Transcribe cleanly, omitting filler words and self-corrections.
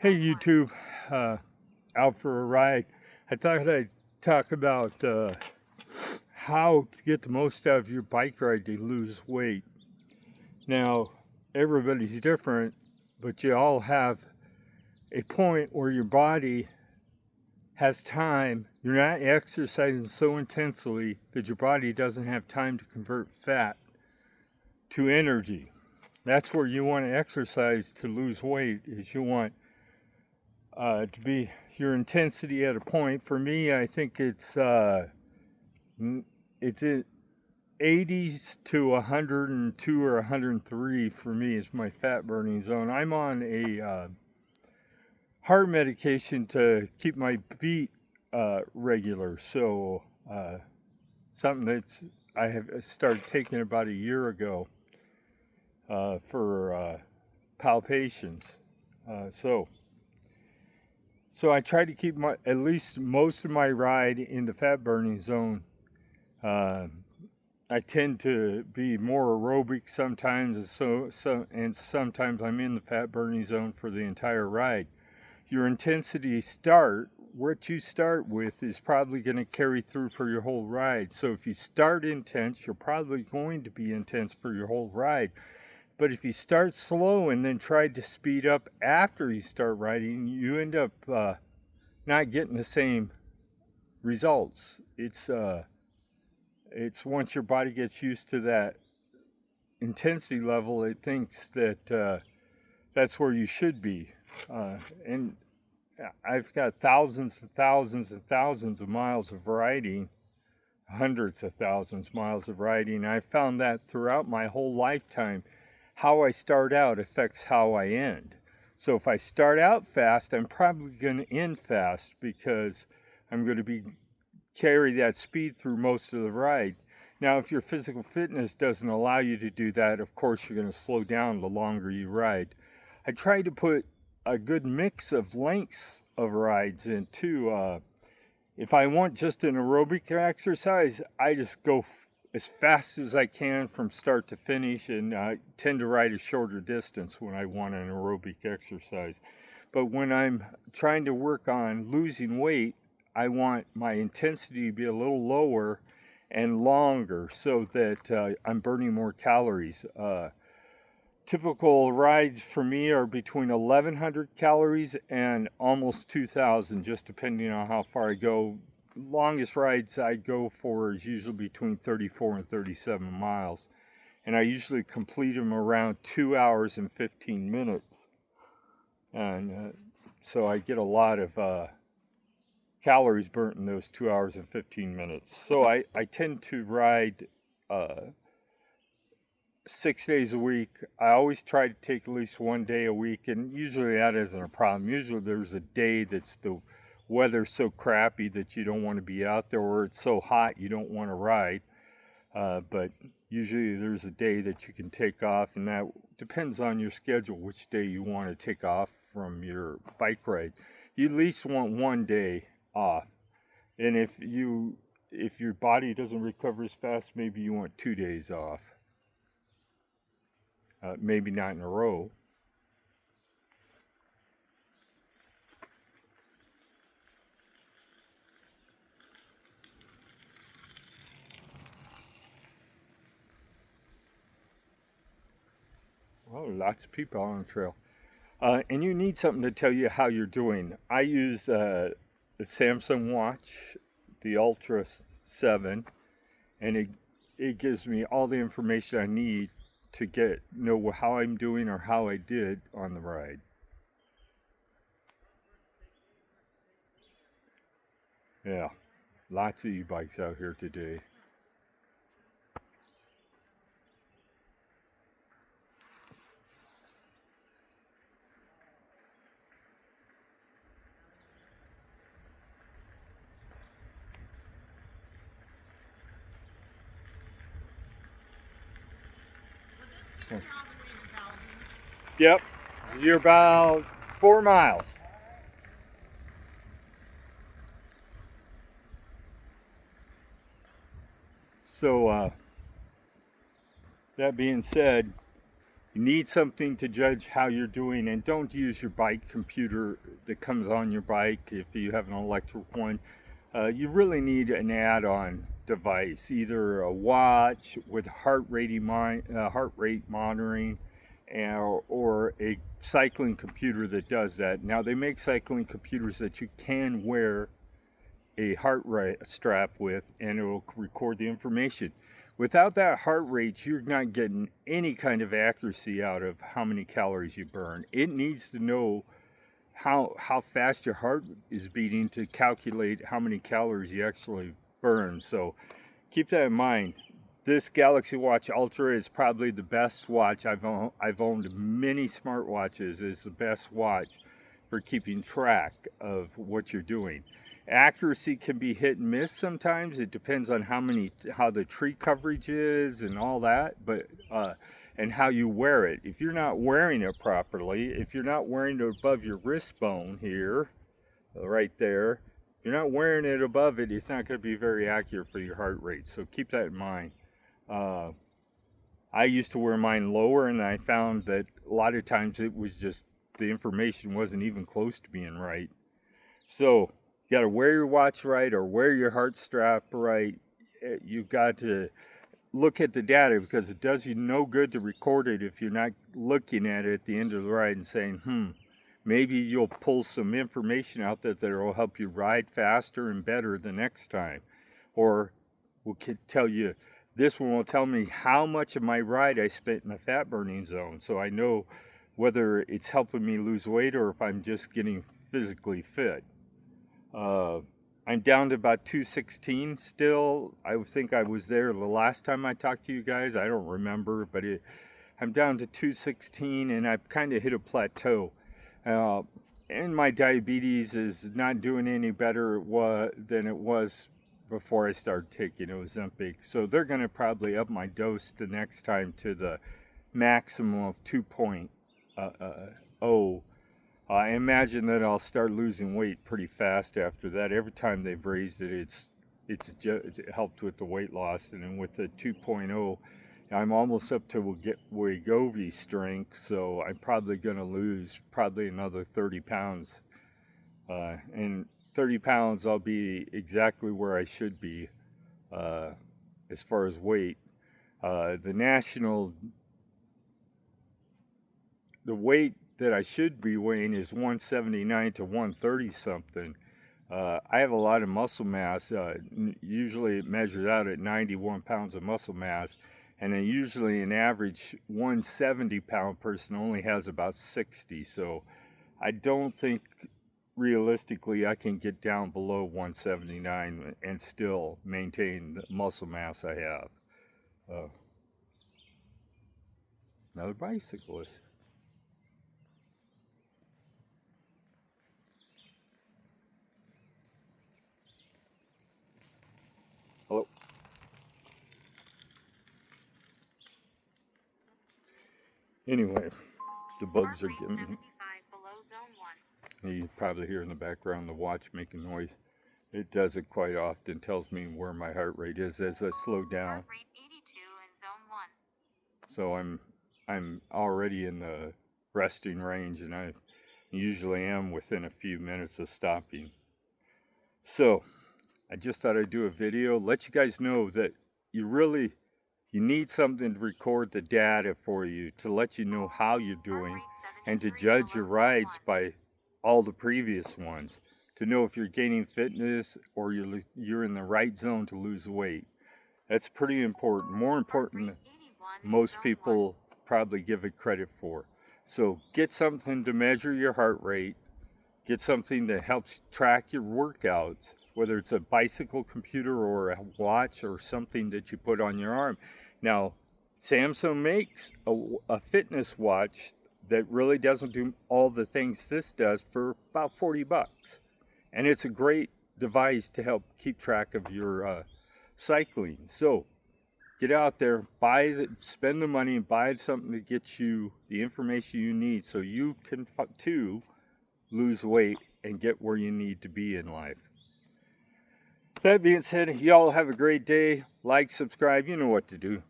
Hey YouTube, out for a ride. I thought I'd talk about how to get the most out of your bike ride to lose weight. Now, everybody's different, but you all have a point where your body has time. You're not exercising so intensely that your body doesn't have time to convert fat to energy. That's where you want to exercise to lose weight, is you want to be your intensity at a point. For me, I think it's 80s to 102 or 103 for me is my fat burning zone. I'm on a heart medication to keep my beat regular. So something that's I have started taking about a year ago for palpations. So I try to keep at least most of my ride in the fat burning zone. I tend to be more aerobic sometimes, and sometimes I'm in the fat burning zone for the entire ride. Your intensity what you start with is probably going to carry through for your whole ride. So if you start intense, you're probably going to be intense for your whole ride. But if you start slow and then try to speed up after you start riding, you end up not getting the same results. It's once your body gets used to that intensity level, it thinks that that's where you should be. And I've got thousands and thousands and thousands of miles of riding, hundreds of thousands of miles of riding. I found that throughout my whole lifetime, how I start out affects how I end. So if I start out fast, I'm probably going to end fast because I'm going to carry that speed through most of the ride. Now, if your physical fitness doesn't allow you to do that, of course you're going to slow down the longer you ride. I try to put a good mix of lengths of rides in too. If I want just an aerobic exercise, I just go as fast as I can from start to finish, and I tend to ride a shorter distance when I want an aerobic exercise. But when I'm trying to work on losing weight, I want my intensity to be a little lower and longer so that I'm burning more calories. Typical rides for me are between 1,100 calories and almost 2,000, just depending on how far I go. Longest rides I go for is usually between 34 and 37 miles. And I usually complete them around 2 hours and 15 minutes. And so I get a lot of calories burnt in those 2 hours and 15 minutes. So I tend to ride 6 days a week. I always try to take at least one day a week, and usually that isn't a problem. Usually there's a day that's the weather's so crappy that you don't want to be out there, or it's so hot you don't want to ride. But usually there's a day that you can take off, and that depends on your schedule, which day you want to take off from your bike ride. You at least want one day off. And if your body doesn't recover as fast, maybe you want 2 days off. Maybe not in a row. Oh, lots of people on the trail. And you need something to tell you how you're doing. I use the Samsung watch, the Ultra 7, and it gives me all the information I need to know how I'm doing or how I did on the ride. Yeah, lots of e-bikes out here today. Yep, you're about 4 miles. So that being said, You need something to judge how you're doing, and don't use your bike computer that comes on your bike if you have an electric one. You really need an add-on device, either a watch with heart rate monitoring, or a cycling computer that does that. Now they make cycling computers that you can wear a heart rate strap with, and it will record the information. Without that heart rate, you're not getting any kind of accuracy out of how many calories you burn. It needs to know how fast your heart is beating to calculate how many calories you actually burn. So keep that in mind. This Galaxy Watch Ultra is probably the best watch I've owned many smartwatches. It's the best watch for keeping track of what you're doing. Accuracy can be hit and miss sometimes. It depends on how the tree coverage is and all that, but and how you wear it. If you're not wearing it properly, if you're not wearing it above your wrist bone here, right there, if you're not wearing it above it, it's not going to be very accurate for your heart rate. So keep that in mind. I used to wear mine lower, and I found that a lot of times it was just the information wasn't even close to being right. So you got to wear your watch right, or wear your heart strap right. You've got to look at the data, because it does you no good to record it if you're not looking at it at the end of the ride and saying, maybe you'll pull some information out that will help you ride faster and better the next time. Or will tell you, this one will tell me how much of my ride I spent in the fat burning zone, so I know whether it's helping me lose weight or if I'm just getting physically fit. I'm down to about 216 still. I think I was there the last time I talked to you guys. I don't remember, but I'm down to 216, and I've kind of hit a plateau. And my diabetes is not doing any better than it was before I started taking Ozempic. So they're going to probably up my dose the next time to the maximum of 2.0. I imagine that I'll start losing weight pretty fast after that. Every time they've raised it, it's helped with the weight loss. And then with the 2.0, I'm almost up to Wegovy strength, so I'm probably going to lose another 30 pounds. And 30 pounds, I'll be exactly where I should be as far as weight. The weight that I should be weighing is 179 to 130 something. I have a lot of muscle mass. Usually it measures out at 91 pounds of muscle mass, and then usually an average 170 pound person only has about 60. So I don't think realistically I can get down below 179 and still maintain the muscle mass I have. Another bicyclist. Hello. Anyway, the bugs are getting me. You probably hear in the background the watch making noise. It does it quite often. Tells me where my heart rate is as I slow down. Heart rate 82 in zone 1. So I'm already in the resting range, and I usually am within a few minutes of stopping. So I just thought I'd do a video, let you guys know that you need something to record the data for you, to let you know how you're doing, and to judge your rides by all the previous ones, to know if you're gaining fitness or you're in the right zone to lose weight. That's pretty important, more important than most people probably give it credit for. So get something to measure your heart rate, get something that helps track your workouts, whether it's a bicycle computer or a watch or something that you put on your arm. Now, Samsung makes a fitness watch that really doesn't do all the things this does for about $40. And it's a great device to help keep track of your cycling. So get out there, spend the money and buy something that gets you the information you need so you can too lose weight and get where you need to be in life. That being said, y'all have a great day. Like, subscribe, you know what to do.